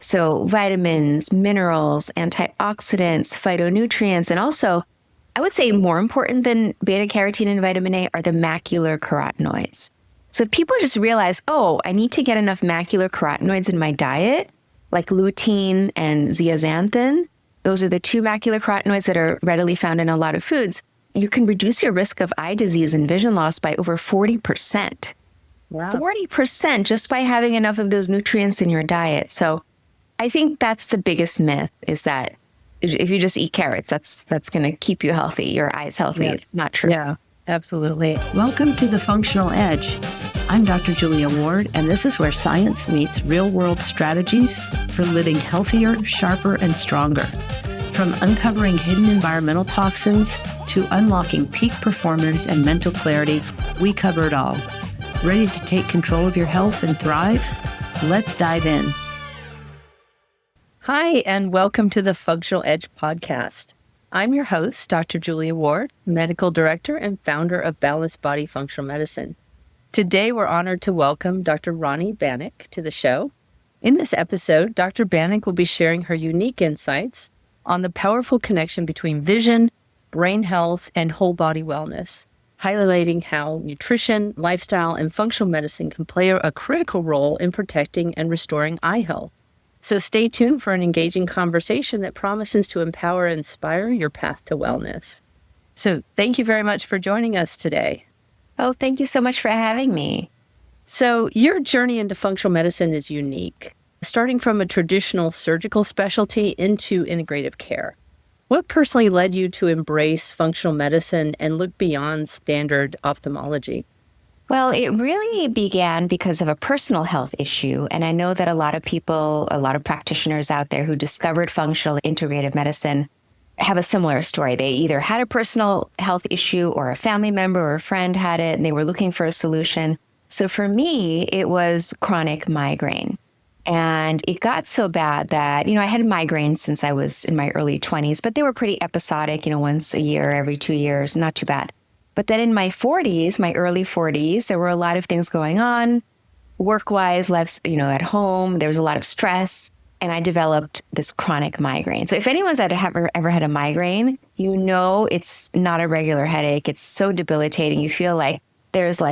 So vitamins, minerals, antioxidants, phytonutrients, and also, I would say more important than beta carotene and vitamin A are the macular carotenoids. So if people just realize, oh, I need to get enough macular carotenoids in my diet, like lutein and zeaxanthin, those are the two macular carotenoids that are readily found in a lot of foods, you can reduce your risk of eye disease and vision loss by over 40%. Wow. 40% just by having enough of those nutrients in your diet. So I think that's the biggest myth, is that if you just eat carrots, that's going to keep you healthy, your eyes healthy. Yeah. It's not true. Yeah, absolutely. Welcome to The Functional Edge. I'm Dr. Julia Ward, and this is where science meets real-world strategies for living healthier, sharper, and stronger. From uncovering hidden environmental toxins to unlocking peak performance and mental clarity, we cover it all. Ready to take control of your health and thrive? Let's dive in. Hi, and welcome to the Functional Edge podcast. I'm your host, Dr. Julia Ward, medical director and founder of Balanced Body Functional Medicine. Today, we're honored to welcome Dr. Rani Banik to the show. In this episode, Dr. Banik will be sharing her unique insights on the powerful connection between vision, brain health, and whole body wellness, highlighting how nutrition, lifestyle, and functional medicine can play a critical role in protecting and restoring eye health. So stay tuned for an engaging conversation that promises to empower and inspire your path to wellness. So thank you very much for joining us today. Oh, thank you so much for having me. So your journey into functional medicine is unique, starting from a traditional surgical specialty into integrative care. What personally led you to embrace functional medicine and look beyond standard ophthalmology? Well, it really began because of a personal health issue. And I know that a lot of people, a lot of practitioners out there who discovered functional integrative medicine have a similar story. They either had a personal health issue or a family member or a friend had it and they were looking for a solution. So for me, it was chronic migraine. And it got so bad that, I had migraines since I was in my early 20s, but they were pretty episodic, once a year, every 2 years, not too bad. But then in my 40s, my early 40s, there were a lot of things going on, work-wise, life, at home. There was a lot of stress, and I developed this chronic migraine. So if anyone's ever had a migraine, it's not a regular headache. It's so debilitating. You feel like there's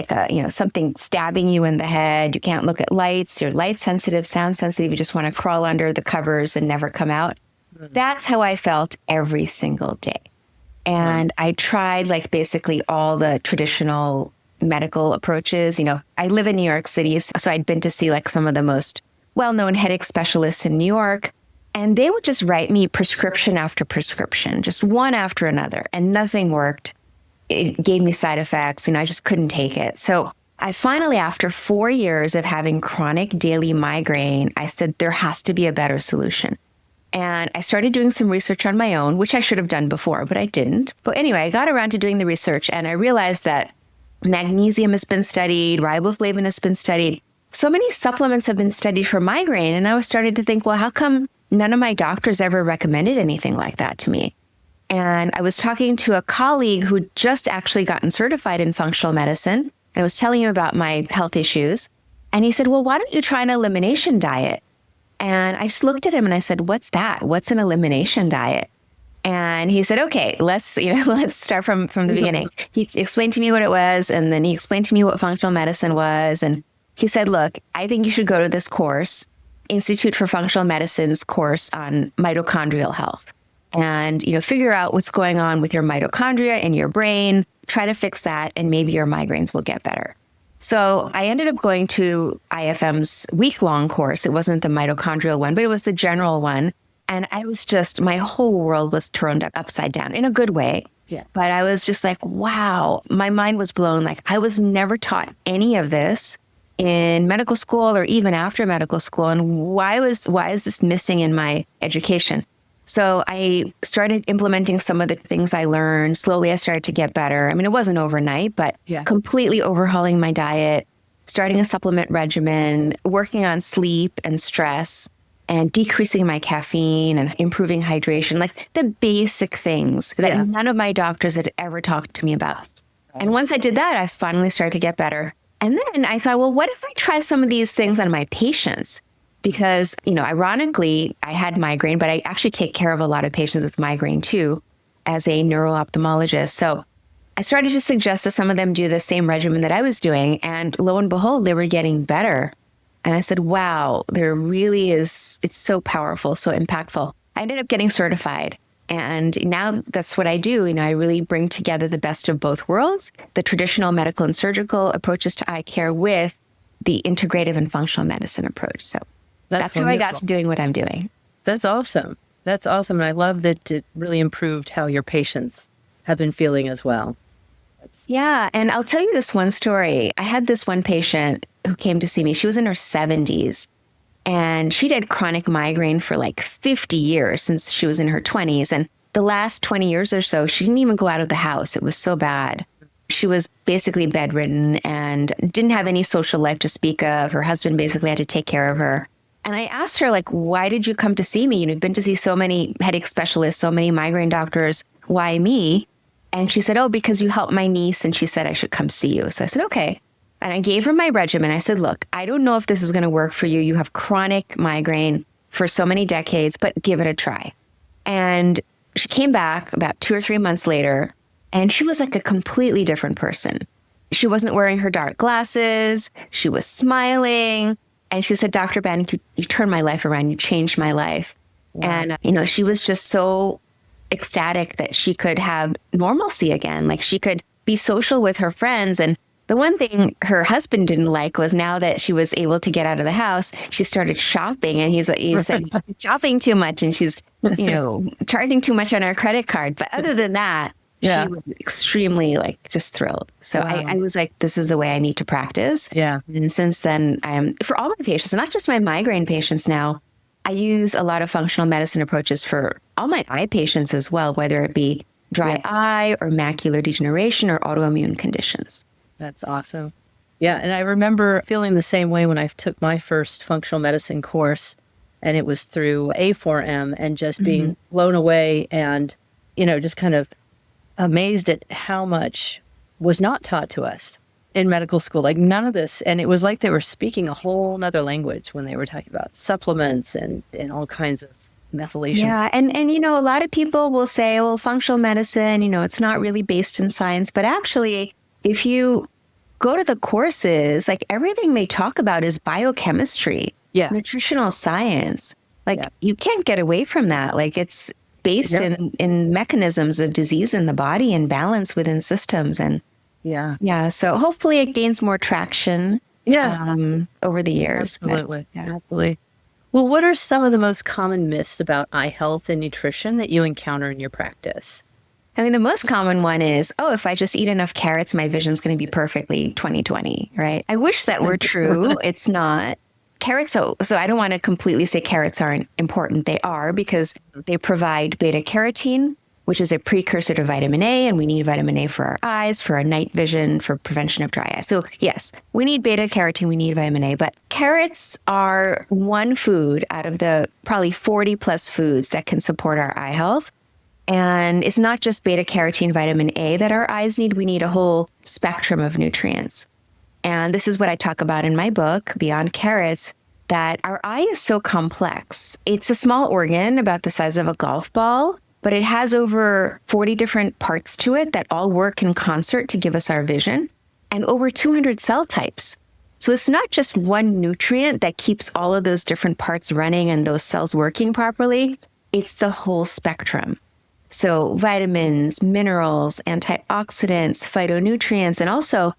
something stabbing you in the head. You can't look at lights. You're light sensitive, sound sensitive. You just want to crawl under the covers and never come out. That's how I felt every single day. And I tried basically all the traditional medical approaches. I live in New York City, so I'd been to see some of the most well-known headache specialists in New York. And they would just write me prescription after prescription, just one after another, and nothing worked. It gave me side effects, I just couldn't take it. So I finally, after 4 years of having chronic daily migraine, I said, there has to be a better solution. And I started doing some research on my own, which I should have done before, but I didn't. But anyway, I got around to doing the research and I realized that magnesium has been studied, riboflavin has been studied. So many supplements have been studied for migraine. And I was starting to think, well, how come none of my doctors ever recommended anything like that to me? And I was talking to a colleague who just actually gotten certified in functional medicine. And I was telling him about my health issues. And he said, well, why don't you try an elimination diet? And I just looked at him and I said, what's that? What's an elimination diet? And he said, okay, let's start from the beginning. He explained to me what it was. And then he explained to me what functional medicine was. And he said, look, I think you should go to this course, Institute for Functional Medicine's course on mitochondrial health. And, figure out what's going on with your mitochondria in your brain, try to fix that, and maybe your migraines will get better. So I ended up going to IFM's week-long course. It wasn't the mitochondrial one, but it was the general one. And I was my whole world was turned upside down in a good way. Yeah. But I was just like, wow, my mind was blown. I was never taught any of this in medical school or even after medical school. And why is this missing in my education? So I started implementing some of the things I learned. Slowly, I started to get better. It wasn't overnight, but completely overhauling my diet, starting a supplement regimen, working on sleep and stress, and decreasing my caffeine and improving hydration, the basic things that none of my doctors had ever talked to me about. And once I did that, I finally started to get better. And then I thought, well, what if I try some of these things on my patients? because, ironically, I had migraine, but I actually take care of a lot of patients with migraine too as a neuro-ophthalmologist. So I started to suggest that some of them do the same regimen that I was doing. And lo and behold, they were getting better. And I said, wow, there really is, it's so powerful, so impactful. I ended up getting certified. And now that's what I do. I really bring together the best of both worlds, the traditional medical and surgical approaches to eye care with the integrative and functional medicine approach. So that's how I got to doing what I'm doing. That's awesome. That's awesome. And I love that it really improved how your patients have been feeling as well. Yeah. And I'll tell you this one story. I had this one patient who came to see me. She was in her 70s. And she'd had chronic migraine for like 50 years since she was in her 20s. And the last 20 years or so, she didn't even go out of the house. It was so bad. She was basically bedridden and didn't have any social life to speak of. Her husband basically had to take care of her. And I asked her, like, why did you come to see me? You've been to see so many headache specialists, so many migraine doctors. Why me? And she said, oh, because you helped my niece. And she said I should come see you. So I said, okay. And I gave her my regimen. I said, look, I don't know if this is going to work for you. You have chronic migraine for so many decades, but give it a try. And she came back about 2 or 3 months later, and she was like a completely different person. She wasn't wearing her dark glasses. She was smiling. And she said, Dr. Banik, you turned my life around. You changed my life. Wow. And, she was just so ecstatic that she could have normalcy again. Like she could be social with her friends. And the one thing her husband didn't like was now that she was able to get out of the house, she started shopping. And he said, shopping too much. And she's, charging too much on her credit card. But other than that, she was extremely just thrilled. So wow. I was like, this is the way I need to practice. Yeah. And since then, for all my patients, not just my migraine patients now, I use a lot of functional medicine approaches for all my eye patients as well, whether it be dry eye or macular degeneration or autoimmune conditions. That's awesome. Yeah. And I remember feeling the same way when I took my first functional medicine course, and it was through A4M, and just being blown away and, just kind of amazed at how much was not taught to us in medical school. Like none of this. And it was like they were speaking a whole nother language when they were talking about supplements and all kinds of methylation. Yeah. And a lot of people will say, well, functional medicine, it's not really based in science. But actually, if you go to the courses, everything they talk about is biochemistry, nutritional science. You can't get away from that. It's based in mechanisms of disease in the body and balance within systems. And so hopefully it gains more traction over the years. Absolutely. Absolutely. Well, what are some of the most common myths about eye health and nutrition that you encounter in your practice? The most common one is, if I just eat enough carrots, my vision's going to be perfectly 20/20, right? I wish that were true. It's not. Carrots, so I don't want to completely say carrots aren't important. They are, because they provide beta carotene, which is a precursor to vitamin A, and we need vitamin A for our eyes, for our night vision, for prevention of dry eye. So yes, we need beta carotene, we need vitamin A, but carrots are one food out of the probably 40 plus foods that can support our eye health. And it's not just beta carotene, vitamin A that our eyes need. We need a whole spectrum of nutrients. And this is what I talk about in my book, Beyond Carrots, that our eye is so complex. It's a small organ about the size of a golf ball, but it has over 40 different parts to it that all work in concert to give us our vision, and over 200 cell types. So it's not just one nutrient that keeps all of those different parts running and those cells working properly. It's the whole spectrum. So vitamins, minerals, antioxidants, phytonutrients, and also,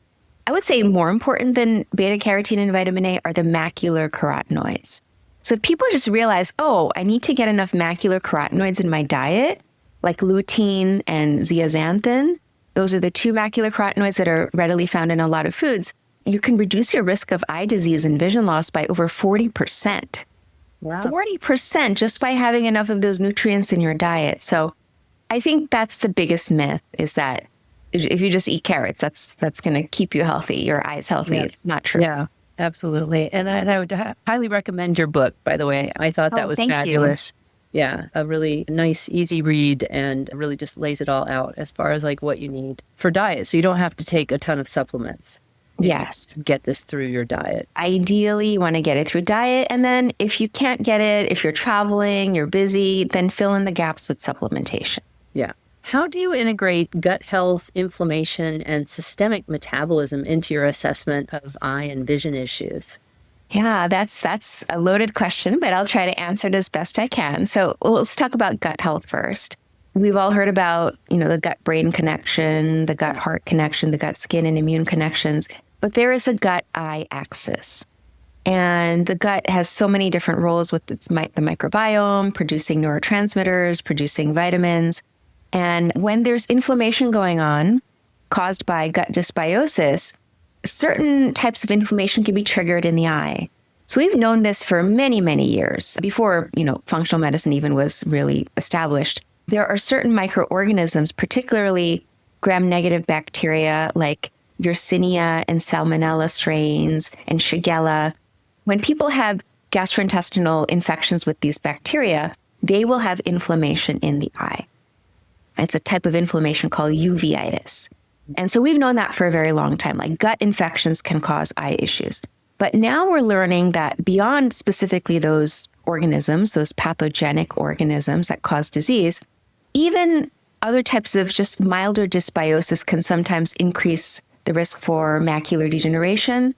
I would say more important than beta carotene and vitamin A are the macular carotenoids. So people just realize, I need to get enough macular carotenoids in my diet, like lutein and zeaxanthin. Those are the two macular carotenoids that are readily found in a lot of foods. You can reduce your risk of eye disease and vision loss by over 40%. Wow. 40% just by having enough of those nutrients in your diet. So I think that's the biggest myth, is that if you just eat carrots, that's going to keep you healthy, your eyes healthy. It's not true. Yeah, absolutely. And I would highly recommend your book, by the way. I thought that was fabulous. Yeah, a really nice, easy read, and really just lays it all out as far as what you need for diet. So you don't have to take a ton of supplements. Yes. Get this through your diet. Ideally, you want to get it through diet. And then if you can't get it, if you're traveling, you're busy, then fill in the gaps with supplementation. Yeah. How do you integrate gut health, inflammation, and systemic metabolism into your assessment of eye and vision issues? Yeah, that's a loaded question, but I'll try to answer it as best I can. So let's talk about gut health first. We've all heard about, the gut-brain connection, the gut-heart connection, the gut-skin and immune connections, but there is a gut-eye axis. And the gut has so many different roles with the microbiome, producing neurotransmitters, producing vitamins. And when there's inflammation going on caused by gut dysbiosis, certain types of inflammation can be triggered in the eye. So we've known this for many, many years before, functional medicine even was really established. There are certain microorganisms, particularly gram-negative bacteria like Yersinia and Salmonella strains and Shigella. When people have gastrointestinal infections with these bacteria, they will have inflammation in the eye. It's a type of inflammation called uveitis. And so we've known that for a very long time, like gut infections can cause eye issues. But now we're learning that beyond specifically those organisms, those pathogenic organisms that cause disease, even other types of just milder dysbiosis can sometimes increase the risk for macular degeneration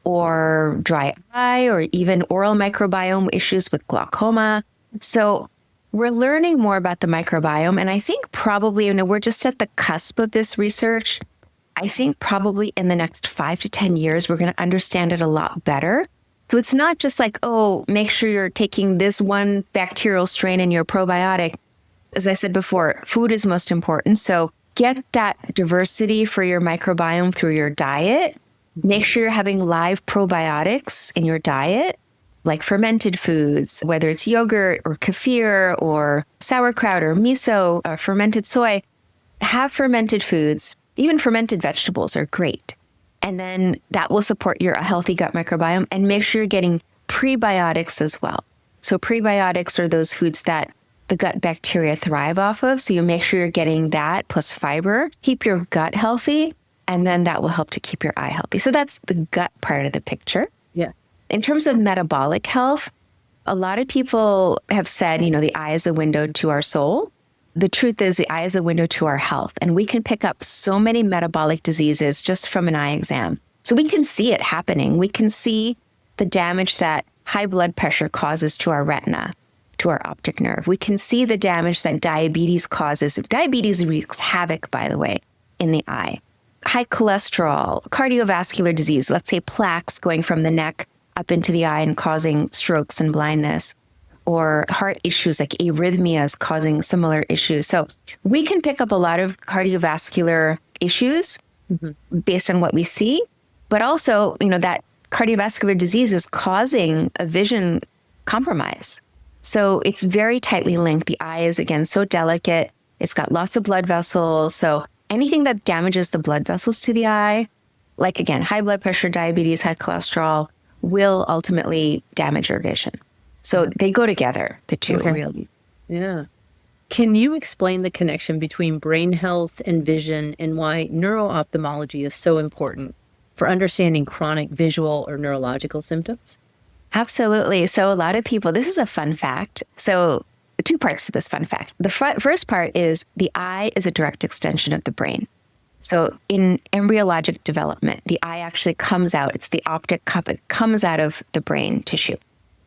or dry eye or even oral microbiome issues with glaucoma. So we're learning more about the microbiome. And I think probably, we're just at the cusp of this research. I think probably in the next 5 to 10 years, we're going to understand it a lot better. So it's not just like, make sure you're taking this one bacterial strain in your probiotic. As I said before, food is most important. So get that diversity for your microbiome through your diet. Make sure you're having live probiotics in your diet, like fermented foods, whether it's yogurt or kefir or sauerkraut or miso or fermented soy. Have fermented foods. Even fermented vegetables are great. And then that will support your healthy gut microbiome, and make sure you're getting prebiotics as well. So prebiotics are those foods that the gut bacteria thrive off of. So you make sure you're getting that plus fiber, keep your gut healthy, and then that will help to keep your eye healthy. So that's the gut part of the picture. Yeah. In terms of metabolic health, a lot of people have said, the eye is a window to our soul. The truth is the eye is a window to our health, and we can pick up so many metabolic diseases just from an eye exam. So we can see it happening. We can see the damage that high blood pressure causes to our retina, to our optic nerve. We can see the damage that diabetes causes. Diabetes wreaks havoc, by the way, in the eye. High cholesterol, cardiovascular disease, let's say plaques going from the neck up into the eye and causing strokes and blindness, or heart issues like arrhythmias causing similar issues. So we can pick up a lot of cardiovascular issues based on what we see, but also, that cardiovascular disease is causing a vision compromise. So it's very tightly linked. The eye is, again, so delicate. It's got lots of blood vessels. So anything that damages the blood vessels to the eye, like, again, high blood pressure, diabetes, high cholesterol, will ultimately damage your vision. So they go together, the two, really. Yeah. Can you explain the connection between brain health and vision, and why neuro-ophthalmology is so important for understanding chronic visual or neurological symptoms? Absolutely. So a lot of people, this is a fun fact. So two parts to this fun fact. The first part is the eye is a direct extension of the brain. So in embryologic development, the eye actually comes out. It's the optic cup. It comes out of the brain tissue.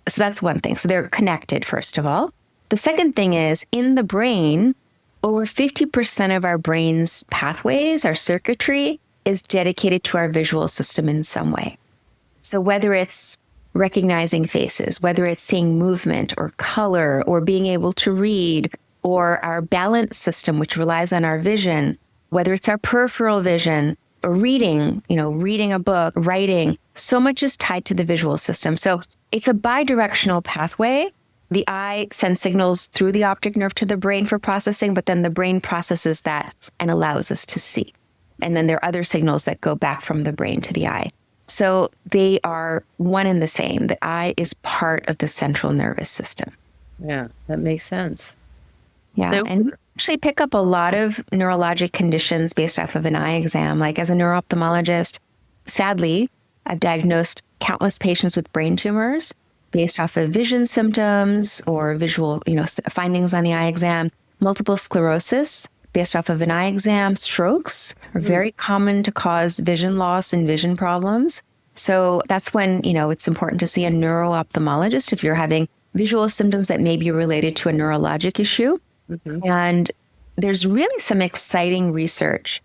So that's one thing. So they're connected, first of all. The second thing is, in the brain, over 50% of our brain's pathways, our circuitry, is dedicated to our visual system in some way. So whether it's recognizing faces, whether it's seeing movement or color or being able to read, or our balance system, which relies on our vision, whether it's our peripheral vision or reading, reading a book, writing, so much is tied to the visual system. So it's a bidirectional pathway. The eye sends signals through the optic nerve to the brain for processing, but then the brain processes that and allows us to see. And then there are other signals that go back from the brain to the eye. So they are one and the same. The eye is part of the central nervous system. Yeah, that makes sense. Yeah, So, and we actually pick up a lot of neurologic conditions based off of an eye exam. Like as a neuro-ophthalmologist, sadly, I've diagnosed countless patients with brain tumors based off of vision symptoms or visual, findings on the eye exam, multiple sclerosis based off of an eye exam, strokes are very common to cause vision loss and vision problems. So that's when, it's important to see a neuro-ophthalmologist if you're having visual symptoms that may be related to a neurologic issue. And there's really some exciting research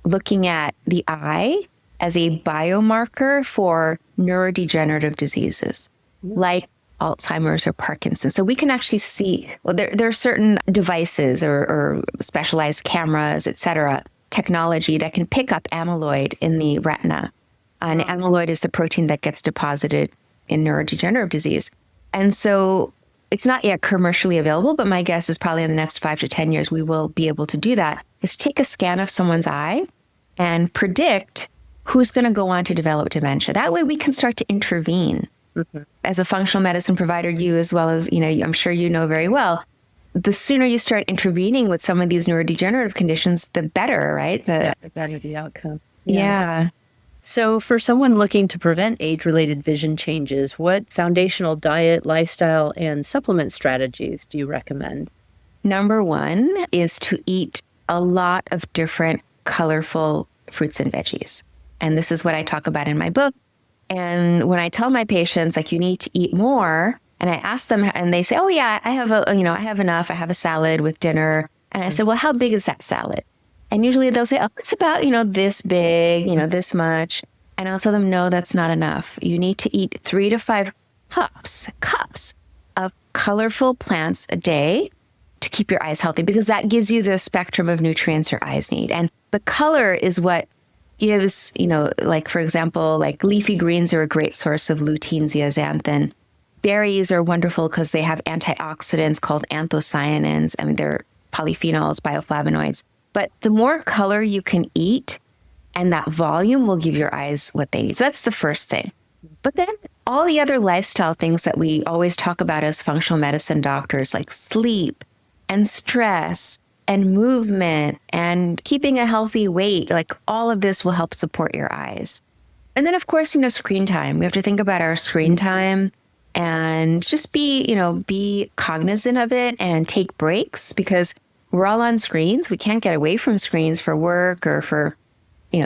looking at the eye as a biomarker for neurodegenerative diseases like Alzheimer's or Parkinson's. So we can actually see, there are certain devices or specialized cameras, et cetera, technology that can pick up amyloid in the retina. And amyloid is the protein that gets deposited in neurodegenerative disease. And so it's not yet commercially available, but my guess is probably in the next 5 to 10 years, we will be able to do that, is take a scan of someone's eye and predict who's going to go on to develop dementia. That way we can start to intervene. As a functional medicine provider, you as well as, I'm sure you know very well, the sooner you start intervening with some of these neurodegenerative conditions, the better, right? The better the outcome. Yeah. So for someone looking to prevent age-related vision changes, what foundational diet, lifestyle, and supplement strategies do you recommend? Number one is to eat a lot of different colorful fruits and veggies. And this is what I talk about in my book. And when I tell my patients, like, you need to eat more, and I ask them, and they say, oh yeah, I have I have enough. I have a salad with dinner. And I said, well, how big is that salad? And usually they'll say, oh, it's about, this big, this much. And I'll tell them, no, that's not enough. You need to eat 3 to 5 cups of colorful plants a day to keep your eyes healthy, because that gives you the spectrum of nutrients your eyes need. And the color is what gives, like, for example, like leafy greens are a great source of lutein, zeaxanthin. Berries are wonderful because they have antioxidants called anthocyanins. I mean, they're polyphenols, bioflavonoids. But the more color you can eat, and that volume will give your eyes what they need. So that's the first thing. But then all the other lifestyle things that we always talk about as functional medicine doctors, like sleep and stress and movement and keeping a healthy weight, like all of this will help support your eyes. And then, of course, screen time. We have to think about our screen time and just be cognizant of it and take breaks, because we're all on screens. We can't get away from screens for work or for,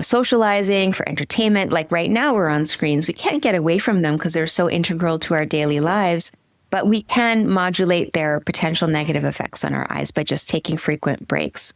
socializing, for entertainment. Like right now we're on screens. We can't get away from them because they're so integral to our daily lives. But we can modulate their potential negative effects on our eyes by just taking frequent breaks.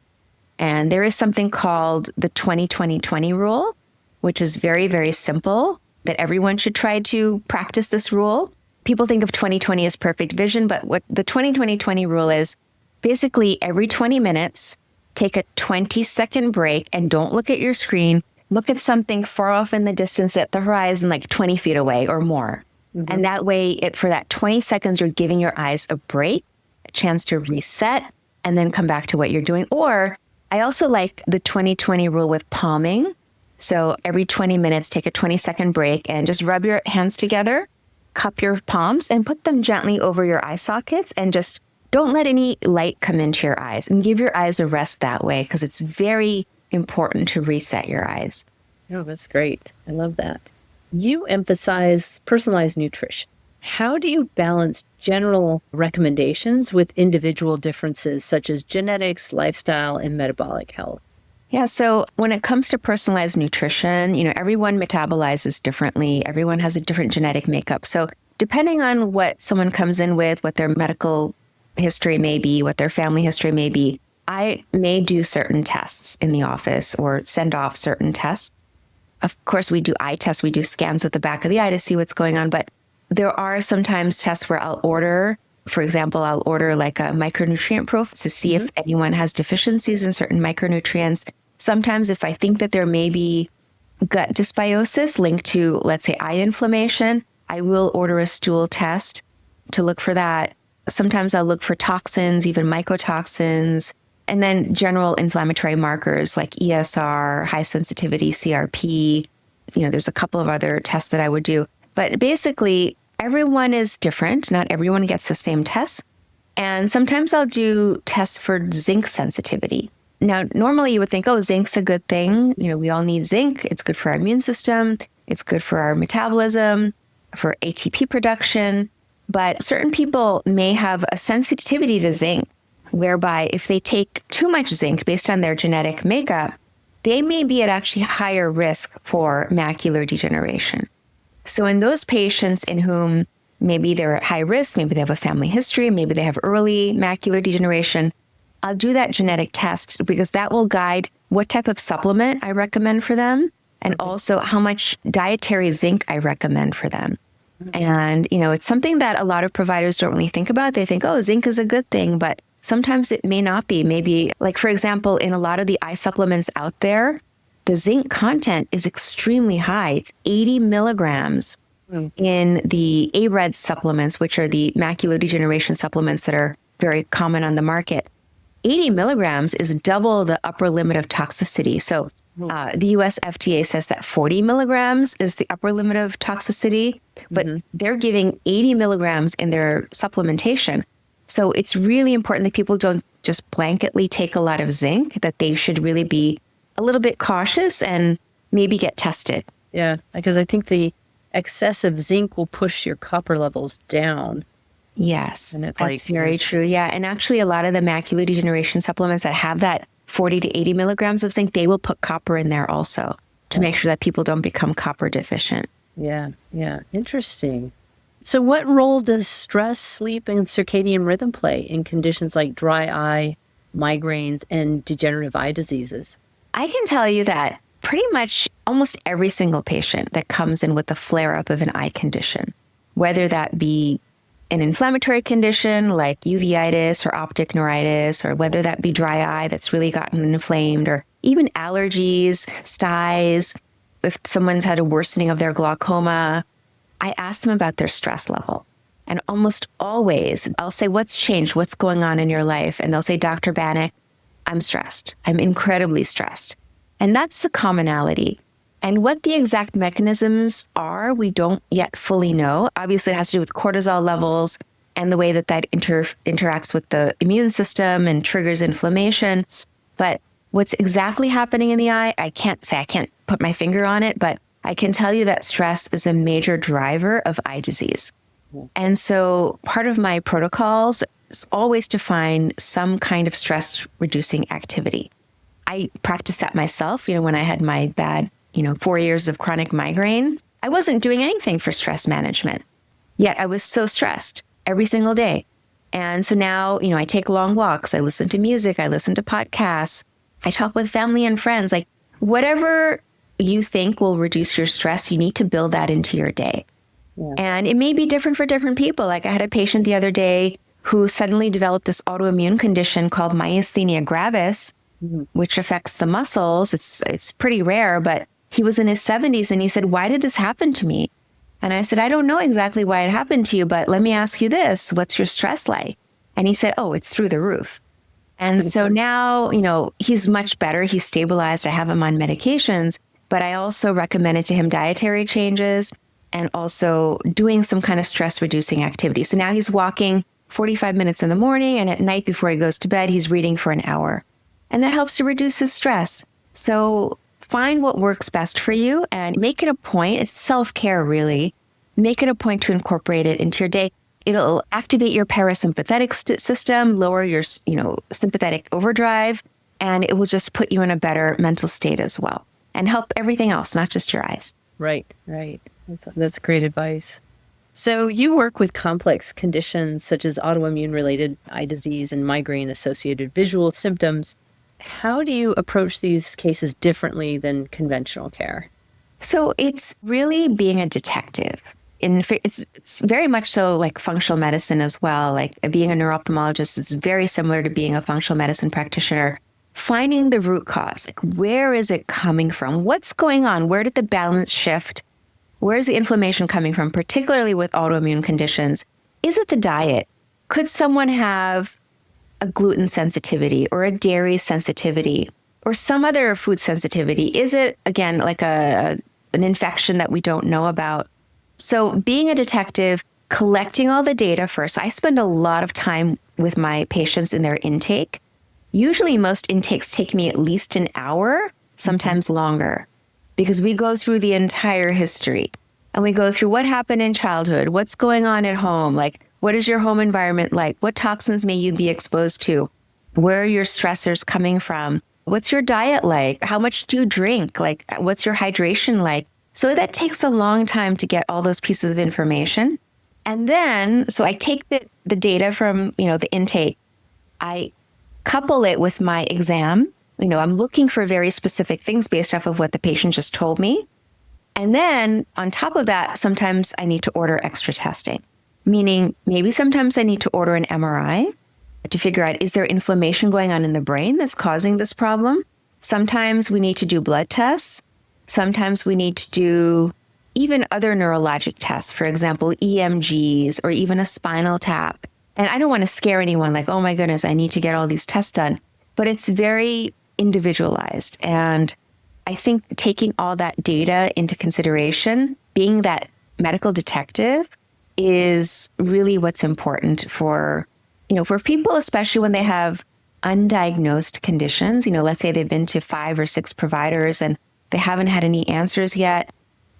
And there is something called the 20-20-20 rule, which is very, very simple, that everyone should try to practice this rule. People think of 20/20 as perfect vision, but what the 20-20-20 rule is, basically every 20 minutes, take a 20-second break and don't look at your screen. Look at something far off in the distance at the horizon, like 20 feet away or more. And that way, for that 20 seconds, you're giving your eyes a break, a chance to reset, and then come back to what you're doing. Or I also like the 20-20 rule with palming. So every 20 minutes, take a 20-second break and just rub your hands together, cup your palms, and put them gently over your eye sockets, and just don't let any light come into your eyes, and give your eyes a rest that way, because it's very important to reset your eyes. Oh, that's great. I love that. You emphasize personalized nutrition. How do you balance general recommendations with individual differences such as genetics, lifestyle, and metabolic health? Yeah, so when it comes to personalized nutrition, everyone metabolizes differently. Everyone has a different genetic makeup. So depending on what someone comes in with, what their medical history may be, what their family history may be, I may do certain tests in the office or send off certain tests. Of course, we do eye tests. We do scans at the back of the eye to see what's going on. But there are sometimes tests where I'll order, for example, I'll order like a micronutrient profile to see if anyone has deficiencies in certain micronutrients. Sometimes if I think that there may be gut dysbiosis linked to, let's say, eye inflammation, I will order a stool test to look for that. Sometimes I'll look for toxins, even mycotoxins, and then general inflammatory markers like ESR, high sensitivity CRP. There's a couple of other tests that I would do. But basically, everyone is different. Not everyone gets the same tests. And sometimes I'll do tests for zinc sensitivity. Now, normally you would think, oh, zinc's a good thing. We all need zinc. It's good for our immune system. It's good for our metabolism, for ATP production. But certain people may have a sensitivity to zinc, whereby if they take too much zinc based on their genetic makeup, they may be at actually higher risk for macular degeneration. So in those patients in whom maybe they're at high risk, maybe they have a family history, maybe they have early macular degeneration, I'll do that genetic test because that will guide what type of supplement I recommend for them and also how much dietary zinc I recommend for them. And, it's something that a lot of providers don't really think about. They think, oh, zinc is a good thing, but sometimes it may not be. Maybe, like, for example, in a lot of the eye supplements out there, the zinc content is extremely high. It's 80 milligrams in the ARED supplements, which are the macular degeneration supplements that are very common on the market. 80 milligrams is double the upper limit of toxicity. So the US FDA says that 40 milligrams is the upper limit of toxicity, but they're giving 80 milligrams in their supplementation. So it's really important that people don't just blanketly take a lot of zinc, that they should really be a little bit cautious and maybe get tested. Yeah, because I think the excessive zinc will push your copper levels down. Yes, that's very true. Yeah. And actually, a lot of the macular degeneration supplements that have that 40 to 80 milligrams of zinc, they will put copper in there also to make sure that people don't become copper deficient. Yeah. Interesting. So what role does stress, sleep, and circadian rhythm play in conditions like dry eye, migraines, and degenerative eye diseases? I can tell you that pretty much almost every single patient that comes in with a flare-up of an eye condition, whether that be an inflammatory condition like uveitis or optic neuritis, or whether that be dry eye that's really gotten inflamed, or even allergies, styes, if someone's had a worsening of their glaucoma, I ask them about their stress level. And almost always, I'll say, what's changed? What's going on in your life? And they'll say, Dr. Banik, I'm stressed. I'm incredibly stressed. And that's the commonality. And what the exact mechanisms are, we don't yet fully know. Obviously, it has to do with cortisol levels and the way that interacts with the immune system and triggers inflammation. But what's exactly happening in the eye, I can't say. I can't put my finger on it, but I can tell you that stress is a major driver of eye disease. And so part of my protocols is always to find some kind of stress-reducing activity. I practiced that myself, when I had my bad 4 years of chronic migraine. I wasn't doing anything for stress management, yet I was so stressed every single day. And so now, I take long walks, I listen to music, I listen to podcasts, I talk with family and friends, like whatever you think will reduce your stress, you need to build that into your day. Yeah. And it may be different for different people. Like I had a patient the other day who suddenly developed this autoimmune condition called myasthenia gravis, which affects the muscles. It's pretty rare, but he was in his 70s and he said, why did this happen to me? And I said, I don't know exactly why it happened to you, but let me ask you this. What's your stress like? And he said, oh, it's through the roof. And so now, he's much better. He's stabilized. I have him on medications, but I also recommended to him dietary changes and also doing some kind of stress reducing activity. So now he's walking 45 minutes in the morning, and at night before he goes to bed, he's reading for an hour. And that helps to reduce his stress. So find what works best for you and make it a point. It's self-care, really. Make it a point to incorporate it into your day. It'll activate your parasympathetic system, lower your, sympathetic overdrive, and it will just put you in a better mental state as well and help everything else, not just your eyes. Right. That's great advice. So you work with complex conditions such as autoimmune-related eye disease and migraine-associated visual symptoms. How do you approach these cases differently than conventional care? So it's really being a detective. It's very much so like functional medicine as well. Like being a neuro-ophthalmologist is very similar to being a functional medicine practitioner. Finding the root cause, like where is it coming from? What's going on? Where did the balance shift? Where's the inflammation coming from, particularly with autoimmune conditions? Is it the diet? Could someone have a gluten sensitivity or a dairy sensitivity or some other food sensitivity? Is it, again, like an infection that we don't know about? So being a detective, collecting all the data first. I spend a lot of time with my patients in their intake, Usually most intakes take me at least an hour, sometimes longer, because we go through the entire history and we go through what happened in childhood, what's going on at home, like what is your home environment like, what toxins may you be exposed to, where are your stressors coming from, what's your diet like, how much do you drink, like what's your hydration like. So that takes a long time to get all those pieces of information. And then, so I take the data from, the intake, I couple it with my exam. I'm looking for very specific things based off of what the patient just told me. And then on top of that, sometimes I need to order extra testing, meaning maybe sometimes I need to order an MRI to figure out, is there inflammation going on in the brain that's causing this problem? Sometimes we need to do blood tests. Sometimes we need to do even other neurologic tests, for example, EMGs or even a spinal tap. And I don't want to scare anyone like, oh my goodness, I need to get all these tests done. But it's very individualized. And I think taking all that data into consideration, being that medical detective, is really what's important for people, especially when they have undiagnosed conditions. Let's say they've been to 5 or 6 providers and they haven't had any answers yet.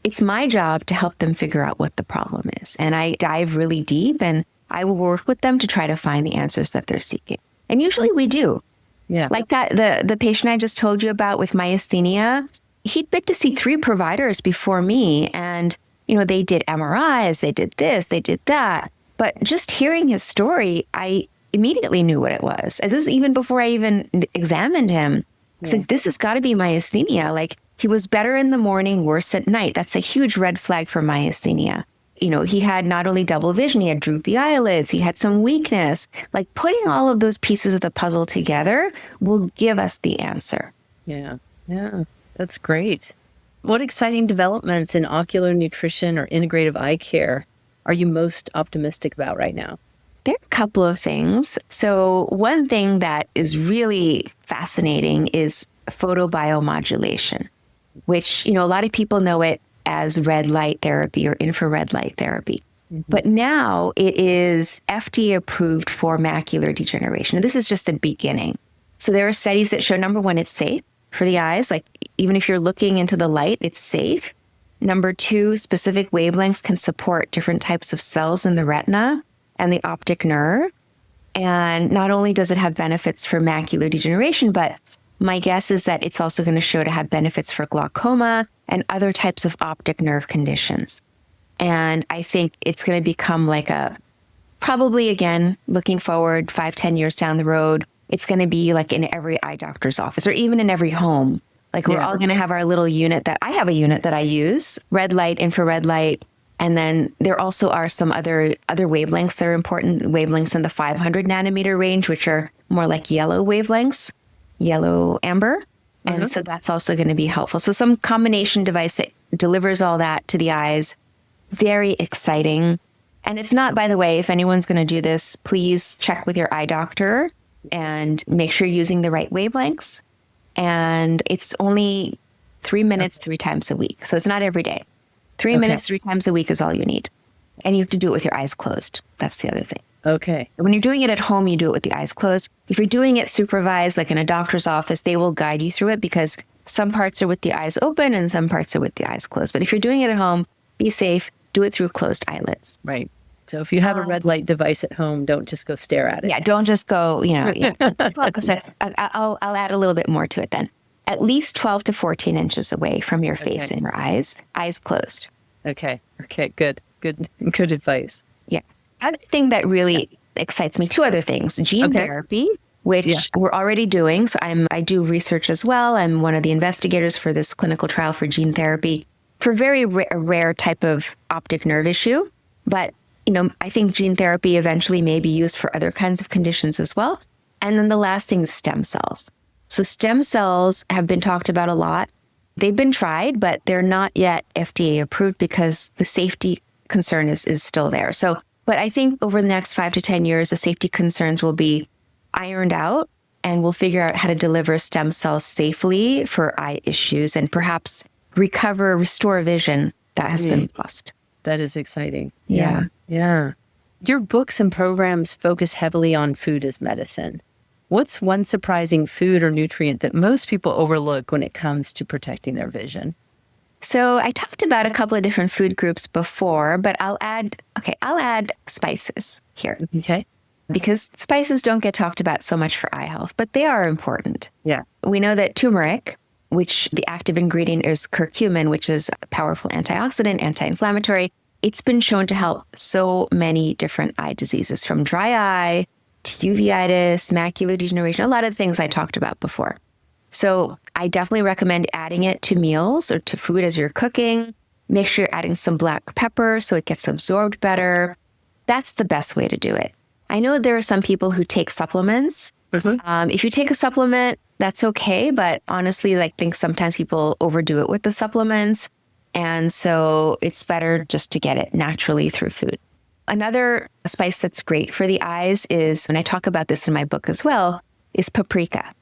It's my job to help them figure out what the problem is. And I dive really deep and I will work with them to try to find the answers that they're seeking. And usually we do. Yeah. Like that, the patient I just told you about with myasthenia, he'd been to see 3 providers before me. And, they did MRIs, they did this, they did that. But just hearing his story, I immediately knew what it was. And this is even before I even examined him. I said, this has got to be myasthenia. Like, he was better in the morning, worse at night. That's a huge red flag for myasthenia. He had not only double vision, he had droopy eyelids, he had some weakness. Like, putting all of those pieces of the puzzle together will give us the answer. Yeah. That's great. What exciting developments in ocular nutrition or integrative eye care are you most optimistic about right now? There are a couple of things. So one thing that is really fascinating is photobiomodulation, which, a lot of people know it as red light therapy or infrared light therapy. Mm-hmm. But now it is FDA approved for macular degeneration. And this is just the beginning. So there are studies that show, number one, it's safe for the eyes. Like, even if you're looking into the light, it's safe. Number 2, specific wavelengths can support different types of cells in the retina and the optic nerve. And not only does it have benefits for macular degeneration, but my guess is that it's also going to show to have benefits for glaucoma and other types of optic nerve conditions. And I think it's going to become like probably again, looking forward 5-10 years down the road, it's going to be like in every eye doctor's office or even in every home. Like, we're all going to have our little unit I have a unit that I use, red light, infrared light. And then there also are some other wavelengths that are important, wavelengths in the 500 nanometer range, which are more like yellow wavelengths, yellow amber. And so that's also going to be helpful. So some combination device that delivers all that to the eyes, very exciting. And it's not, by the way, if anyone's going to do this, please check with your eye doctor and make sure you're using the right wavelengths. And it's only 3 minutes, 3 times a week. So it's not every day. 3 minutes, 3 times a week is all you need. And you have to do it with your eyes closed. That's the other thing. Okay. When you're doing it at home, you do it with the eyes closed. If you're doing it supervised, like in a doctor's office, they will guide you through it because some parts are with the eyes open and some parts are with the eyes closed. But if you're doing it at home, be safe. Do it through closed eyelids. Right. So if you have a red light device at home, don't just go stare at it. Yeah, don't just go, Yeah. I'll add a little bit more to it then. At least 12 to 14 inches away from your face and your eyes closed. Okay. Good advice. Yeah. Other thing that really excites me, 2 other things. Gene therapy, which we're already doing. So I do research as well. I'm one of the investigators for this clinical trial for gene therapy for very rare type of optic nerve issue. But, I think gene therapy eventually may be used for other kinds of conditions as well. And then the last thing is stem cells. So stem cells have been talked about a lot. They've been tried, but they're not yet FDA approved because the safety concern is still there. But I think over the next 5 to 10 years, the safety concerns will be ironed out and we'll figure out how to deliver stem cells safely for eye issues and perhaps restore vision that has been lost. That is exciting. Yeah. Your books and programs focus heavily on food as medicine. What's one surprising food or nutrient that most people overlook when it comes to protecting their vision? So I talked about a couple of different food groups before, but I'll add spices here. Okay. Because spices don't get talked about so much for eye health, but they are important. Yeah. We know that turmeric, which the active ingredient is curcumin, which is a powerful antioxidant, anti-inflammatory, it's been shown to help so many different eye diseases, from dry eye to uveitis, macular degeneration, a lot of things I talked about before. So I definitely recommend adding it to meals or to food as you're cooking. Make sure you're adding some black pepper so it gets absorbed better. That's the best way to do it. I know there are some people who take supplements. If you take a supplement, that's okay. But honestly, I think sometimes people overdo it with the supplements. And so it's better just to get it naturally through food. Another spice that's great for the eyes is, and I talk about this in my book as well, is paprika.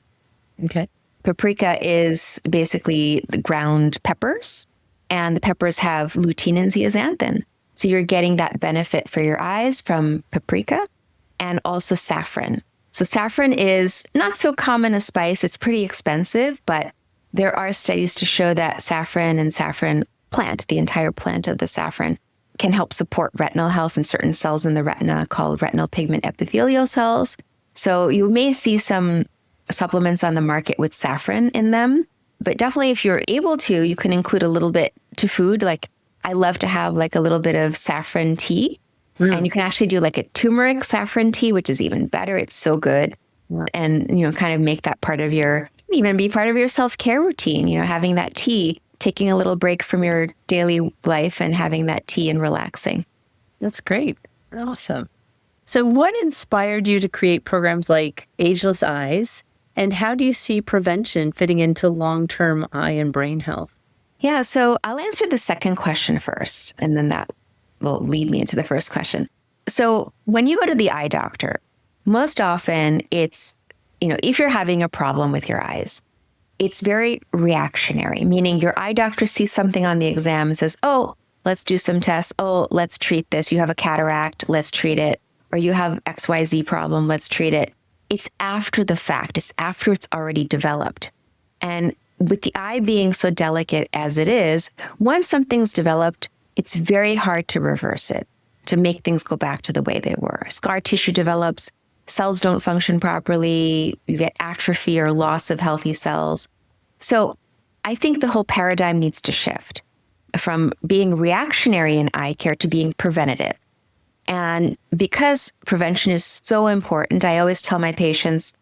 Okay. Paprika is basically the ground peppers, and the peppers have lutein and zeaxanthin. So you're getting that benefit for your eyes from paprika, and also saffron. So saffron is not so common a spice. It's pretty expensive, but there are studies to show that saffron and saffron plant, the entire plant of the saffron, can help support retinal health in certain cells in the retina called retinal pigment epithelial cells. So you may see some supplements on the market with saffron in them, but definitely if you're able to, you can include a little bit to food. Like I love to have a little bit of saffron tea. And you can actually do a turmeric saffron tea, which is even better. It's so good. Yeah. And, kind of make that even be part of your self-care routine, having that tea, taking a little break from your daily life and having that tea and relaxing. That's great. Awesome. So what inspired you to create programs like Ageless Eyes? And how do you see prevention fitting into long-term eye and brain health? Yeah, so I'll answer the second question first, and then that will lead me into the first question. So when you go to the eye doctor, most often it's, if you're having a problem with your eyes, it's very reactionary, meaning your eye doctor sees something on the exam and says, oh, let's do some tests. Oh, let's treat this. You have a cataract, let's treat it. Or you have XYZ problem, let's treat it. It's after the fact. It's after it's already developed. And with the eye being so delicate as it is, once something's developed, it's very hard to reverse it, to make things go back to the way they were. Scar tissue develops, cells don't function properly, you get atrophy or loss of healthy cells. So I think the whole paradigm needs to shift from being reactionary in eye care to being preventative. And because prevention is so important, I always tell my patients,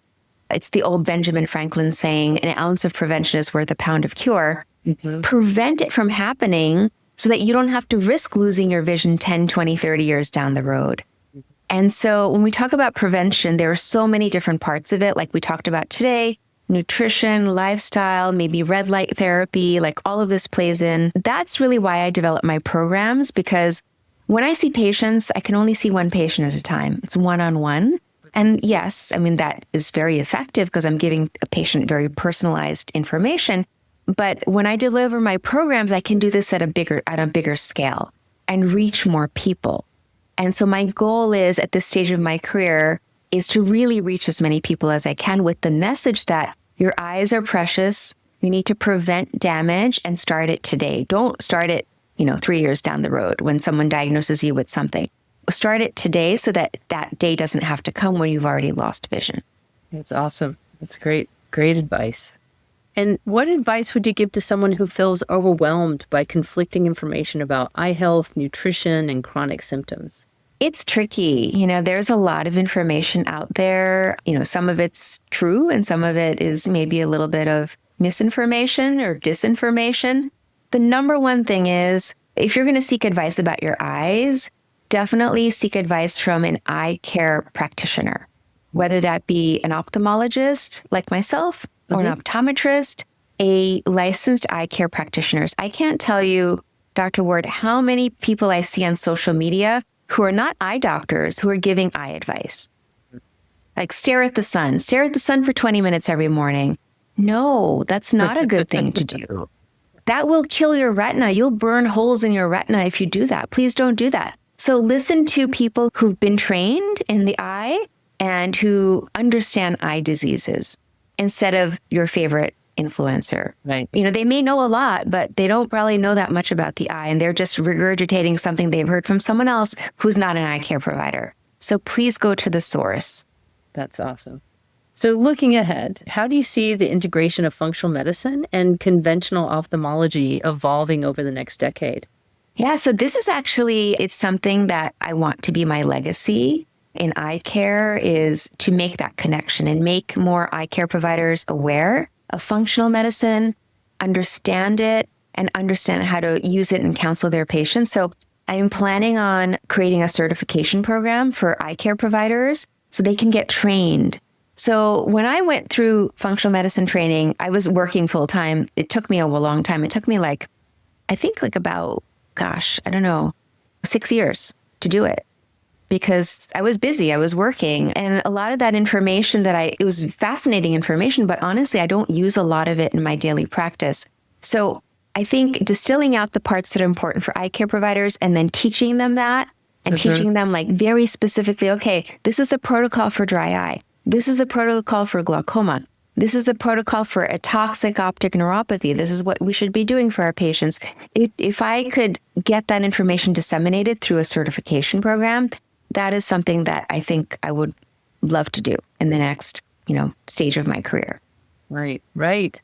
it's the old Benjamin Franklin saying, an ounce of prevention is worth a pound of cure. Prevent it from happening so that you don't have to risk losing your vision 10, 20, 30 years down the road. And so when we talk about prevention, there are so many different parts of it, like we talked about today, nutrition, lifestyle, maybe red light therapy, all of this plays in. That's really why I develop my programs, because when I see patients, I can only see one patient at a time. It's one-on-one. And yes, that is very effective because I'm giving a patient very personalized information. But when I deliver my programs, I can do this at a bigger scale and reach more people. And so my goal is at this stage of my career is to really reach as many people as I can with the message that your eyes are precious. You need to prevent damage and start it today. Don't start it, 3 years down the road when someone diagnoses you with something. Start it today so that that day doesn't have to come when you've already lost vision. That's awesome. That's great. Great advice. And what advice would you give to someone who feels overwhelmed by conflicting information about eye health, nutrition, and chronic symptoms? It's tricky. There's a lot of information out there. Some of it's true and some of it is maybe a little bit of misinformation or disinformation. The number one thing is, if you're going to seek advice about your eyes, definitely seek advice from an eye care practitioner, whether that be an ophthalmologist like myself, or an optometrist, a licensed eye care practitioners. I can't tell you, Dr. Ward, how many people I see on social media who are not eye doctors who are giving eye advice. Stare at the sun for 20 minutes every morning. No, that's not a good thing to do. That will kill your retina. You'll burn holes in your retina if you do that. Please don't do that. So listen to people who've been trained in the eye and who understand eye diseases instead of your favorite influencer. Right. They may know a lot, but they don't probably know that much about the eye, and they're just regurgitating something they've heard from someone else who's not an eye care provider. So please go to the source. That's awesome. So looking ahead, how do you see the integration of functional medicine and conventional ophthalmology evolving over the next decade? Yeah, so this is it's something that I want to be my legacy in eye care, is to make that connection and make more eye care providers aware of functional medicine, understand it, and understand how to use it and counsel their patients. So I am planning on creating a certification program for eye care providers so they can get trained. So when I went through functional medicine training, I was working full time. It took me a long time. It took me about 6 years to do it, because I was busy, I was working. And a lot of that information it was fascinating information, but honestly, I don't use a lot of it in my daily practice. So I think distilling out the parts that are important for eye care providers and then teaching them that and teaching them very specifically, okay, this is the protocol for dry eye. This is the protocol for glaucoma. This is the protocol for atoxic optic neuropathy. This is what we should be doing for our patients. If I could get that information disseminated through a certification program, that is something that I think I would love to do in the next, stage of my career. Right.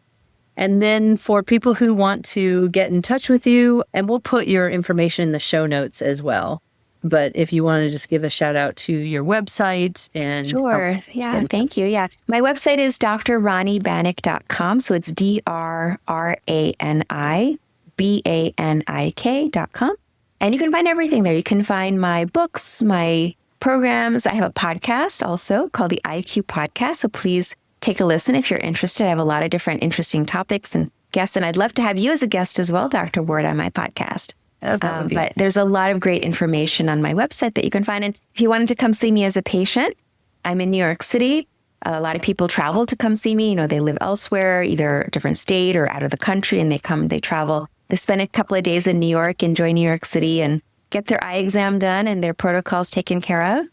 And then for people who want to get in touch with you, and we'll put your information in the show notes as well. But if you want to just give a shout out to your website and... Sure. Thank you. Yeah. My website is drranibanik.com. So it's drranibanik.com. And you can find everything there. You can find my books, my programs. I have a podcast also called the IQ Podcast. So please take a listen if you're interested. I have a lot of different interesting topics and guests. And I'd love to have you as a guest as well, Dr. Ward, on my podcast. But there's a lot of great information on my website that you can find. And if you wanted to come see me as a patient, I'm in New York City. A lot of people travel to come see me. They live elsewhere, either a different state or out of the country, and they travel. They spend a couple of days in New York, enjoy New York City, and get their eye exam done and their protocols taken care of.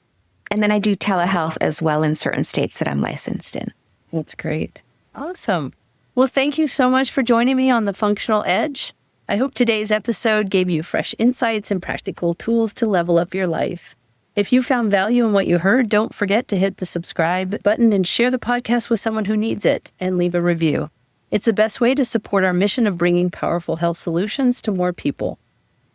And then I do telehealth as well in certain states that I'm licensed in. That's great. Awesome. Well, thank you so much for joining me on The Functional Edge. I hope today's episode gave you fresh insights and practical tools to level up your life. If you found value in what you heard, don't forget to hit the subscribe button and share the podcast with someone who needs it, and leave a review. It's the best way to support our mission of bringing powerful health solutions to more people.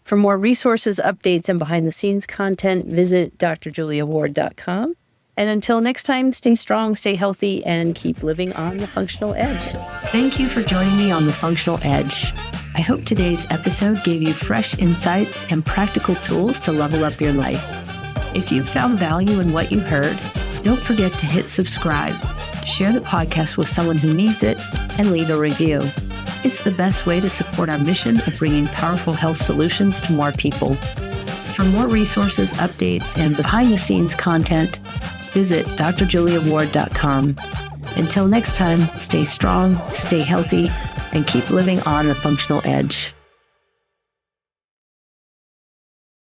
For more resources, updates, and behind-the-scenes content, visit drjuliaward.com. And until next time, stay strong, stay healthy, and keep living on the functional edge. Thank you for joining me on The Functional Edge. I hope today's episode gave you fresh insights and practical tools to level up your life. If you found value in what you heard, don't forget to hit subscribe, share the podcast with someone who needs it, and leave a review. It's the best way to support our mission of bringing powerful health solutions to more people. For more resources, updates, and behind-the-scenes content, visit drjuliaward.com. Until next time, stay strong, stay healthy, and keep living on the functional edge.